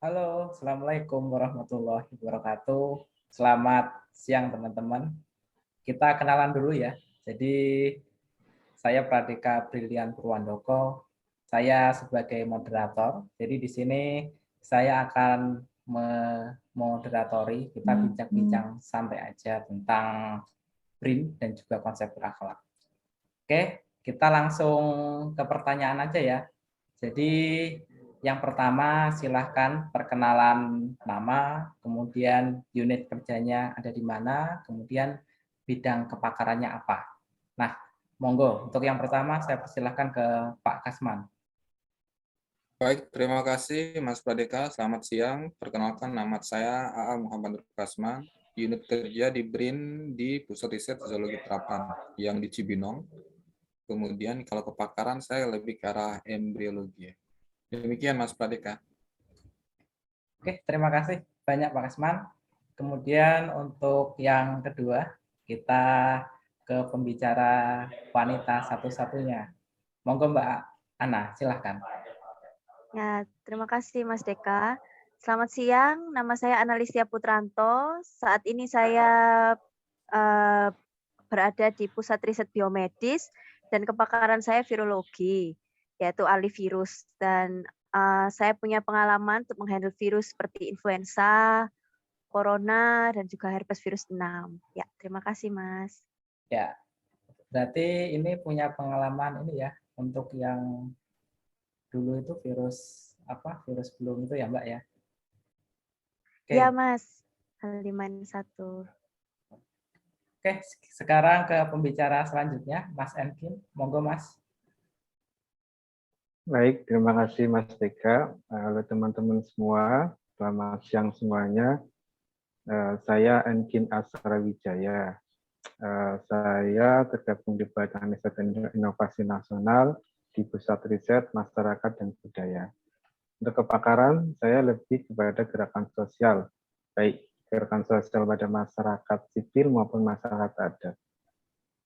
Halo, Assalamualaikum warahmatullahi wabarakatuh. Selamat siang teman-teman. Kita kenalan dulu ya. Jadi saya Pradika Brilian Purwandoko. Saya sebagai moderator. Jadi di sini saya akan memoderatori, kita bincang-bincang santai aja tentang BRIN dan juga konsep berakhlak. Oke, kita langsung ke pertanyaan aja ya. Jadi yang pertama silahkan perkenalan nama, kemudian unit kerjanya ada di mana, kemudian bidang kepakarannya apa. Nah, monggo untuk yang pertama saya persilahkan ke Pak Kasman. Baik, terima kasih Mas Pradeka. Selamat siang. Perkenalkan nama saya AA Muhammad Nur Kasman, unit kerja di BRIN di Pusat Riset Zoologi Terapan yang di Cibinong. Kemudian kalau kepakaran saya lebih ke arah embriologi. Demikian Mas Pradeka. Oke, terima kasih banyak Pak Kasman. Kemudian untuk yang kedua, kita ke pembicara wanita satu-satunya. Monggo Mbak Ana, silahkan. Ya, terima kasih Mas Deka. Selamat siang, nama saya Analistia Putranto. Saat ini saya berada di Pusat Riset Biomedis dan kepakaran saya virologi, yaitu ahli virus. Dan saya punya pengalaman untuk menghandle virus seperti influenza, corona, dan juga herpes virus 6. Ya, terima kasih Mas. Ya, berarti ini punya pengalaman ini ya untuk yang dulu itu virus apa? Virus belum itu ya, Mbak ya. Oke. Ya Mas, H5N1. Oke, sekarang ke pembicara selanjutnya, Mas Enkin. Monggo, Mas. Baik, terima kasih Mas Deka. Halo teman-teman semua, selamat siang semuanya. Saya Enkin Asra Wijaya. Saya tergabung di Badan Riset dan Inovasi Nasional di Pusat Riset Masyarakat dan Budaya. Untuk kepakaran, saya lebih kepada gerakan sosial, baik gerakan sosial pada masyarakat sipil maupun masyarakat adat.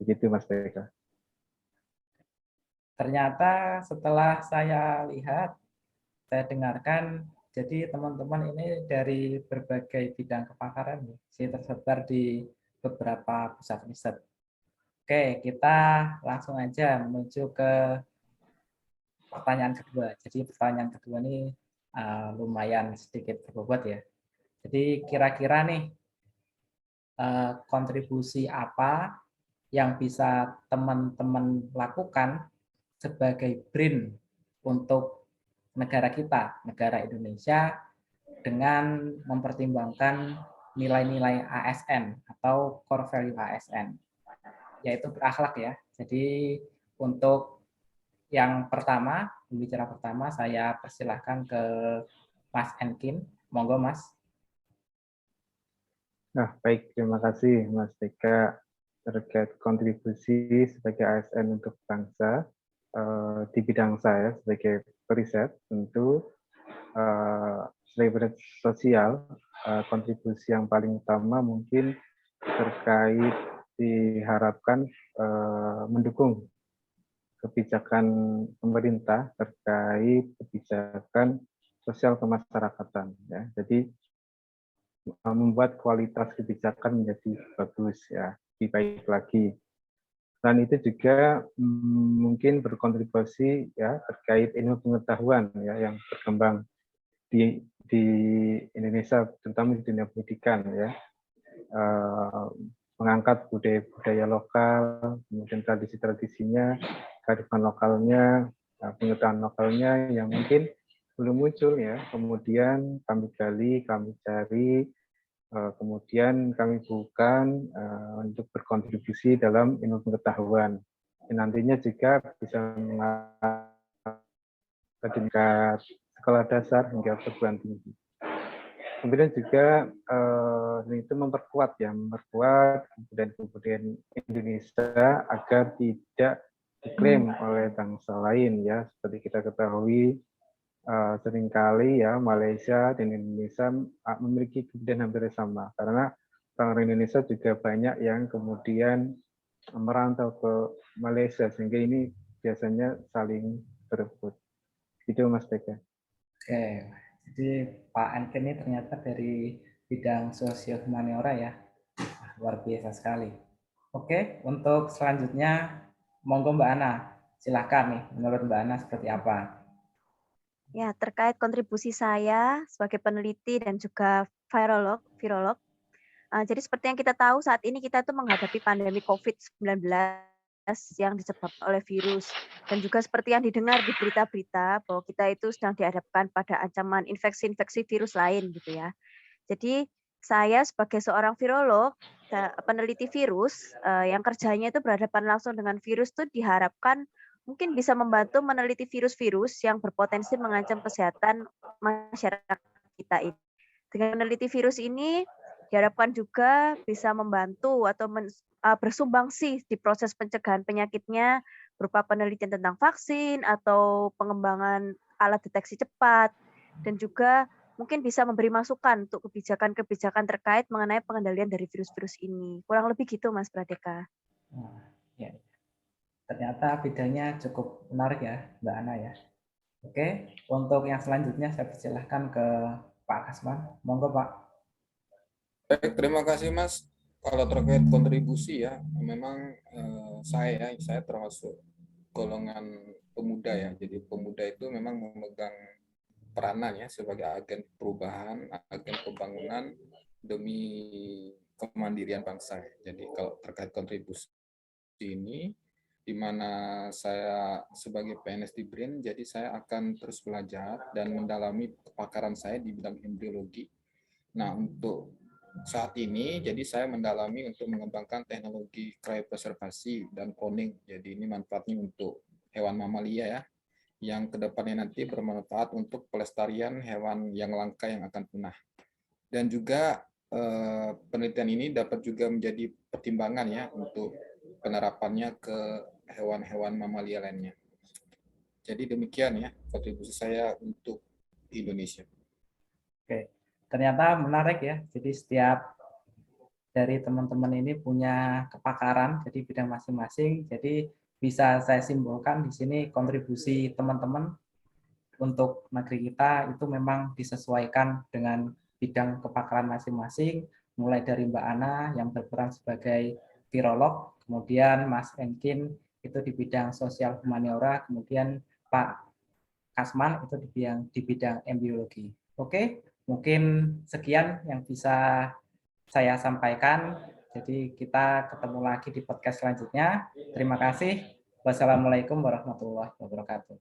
Begitu Mas Deka. Ternyata setelah saya lihat, saya dengarkan, jadi teman-teman ini dari berbagai bidang kepakaran sih tersebar di beberapa pusat riset. Oke, kita langsung aja menuju ke pertanyaan kedua. Jadi pertanyaan kedua ini lumayan sedikit berbobot ya. Jadi kira-kira nih kontribusi apa yang bisa teman-teman lakukan sebagai BRIN untuk negara kita, negara Indonesia, dengan mempertimbangkan nilai-nilai ASN atau core value ASN, yaitu berakhlak ya. Jadi untuk yang pertama, pembicara pertama, saya persilahkan ke Mas Enkin. Monggo Mas. Nah, baik, terima kasih Mas Deka terkait kontribusi sebagai ASN untuk bangsa di bidang saya sebagai periset. Tentu selain sosial, kontribusi yang paling utama mungkin terkait diharapkan mendukung kebijakan pemerintah terkait kebijakan sosial kemasyarakatan. Ya. Jadi membuat kualitas kebijakan menjadi bagus ya, lebih baik lagi. Dan itu juga mungkin berkontribusi ya terkait ilmu pengetahuan ya yang berkembang di Indonesia, terutama di dunia pendidikan ya, mengangkat budaya-budaya lokal, kemudian tradisi-tradisinya, kearifan lokalnya, pengetahuan lokalnya yang mungkin belum muncul ya. Kemudian kami gali, kami cari, kemudian kami bukan untuk berkontribusi dalam ilmu pengetahuan. Nantinya juga bisa ke tingkat sekolah dasar hingga perguruan tinggi. Kemudian juga itu memperkuat kebudayaan Indonesia agar tidak diklaim oleh bangsa lain ya. Seperti kita ketahui seringkali ya Malaysia dan Indonesia memiliki kebudayaan hampir sama karena orang Indonesia juga banyak yang kemudian merantau ke Malaysia sehingga ini biasanya saling berebut. Itu Mas Teka. Oke, Jadi Pak Enkin ini ternyata dari bidang sosio-humaniora ya. Luar biasa sekali. Oke, untuk selanjutnya, monggo Mbak Ana. Silakan nih, menurut Mbak Ana seperti apa? Ya, terkait kontribusi saya sebagai peneliti dan juga virolog, jadi seperti yang kita tahu saat ini kita tuh menghadapi pandemi COVID-19 yang disebabkan oleh virus. Dan juga seperti yang didengar di berita-berita bahwa kita itu sedang dihadapkan pada ancaman infeksi-infeksi virus lain gitu ya. Jadi saya sebagai seorang virolog, peneliti virus, yang kerjanya itu berhadapan langsung dengan virus tuh diharapkan mungkin bisa membantu meneliti virus-virus yang berpotensi mengancam kesehatan masyarakat kita ini. Dengan meneliti virus ini diharapkan juga bisa membantu atau bersumbangsi di proses pencegahan penyakitnya berupa penelitian tentang vaksin atau pengembangan alat deteksi cepat dan juga mungkin bisa memberi masukan untuk kebijakan-kebijakan terkait mengenai pengendalian dari virus-virus ini. Kurang lebih gitu Mas Pradeka. Nah, ya. Ternyata bidangnya cukup menarik ya, Mbak Ana ya. Oke, untuk yang selanjutnya saya persilahkan ke Pak Kasman. Monggo Pak. Baik, terima kasih Mas. Kalau terkait kontribusi ya, memang saya termasuk golongan pemuda ya. Jadi pemuda itu memang memegang peranan ya sebagai agen perubahan, agen pembangunan demi kemandirian bangsa. Jadi kalau terkait kontribusi ini, di mana saya sebagai PNS di BRIN, jadi saya akan terus belajar dan mendalami kepakaran saya di bidang embriologi. Nah, untuk saat ini, jadi saya mendalami untuk mengembangkan teknologi cryopreservasi dan cloning. Jadi ini manfaatnya untuk hewan mamalia ya, yang kedepannya nanti bermanfaat untuk pelestarian hewan yang langka yang akan punah. Dan juga penelitian ini dapat juga menjadi pertimbangan ya untuk penerapannya ke hewan-hewan mamalia lainnya. Jadi demikian ya kontribusi saya untuk Indonesia. Oke, ternyata menarik ya. Jadi setiap dari teman-teman ini punya kepakaran jadi bidang masing-masing. Jadi bisa saya simpulkan di sini kontribusi teman-teman untuk negeri kita itu memang disesuaikan dengan bidang kepakaran masing-masing, mulai dari Mbak Ana yang berperan sebagai virolog, kemudian Mas Enkin itu di bidang sosial humaniora, kemudian Pak Kasman itu di bidang embriologi. Oke, mungkin sekian yang bisa saya sampaikan. Jadi kita ketemu lagi di podcast selanjutnya. Terima kasih. Wassalamualaikum warahmatullahi wabarakatuh.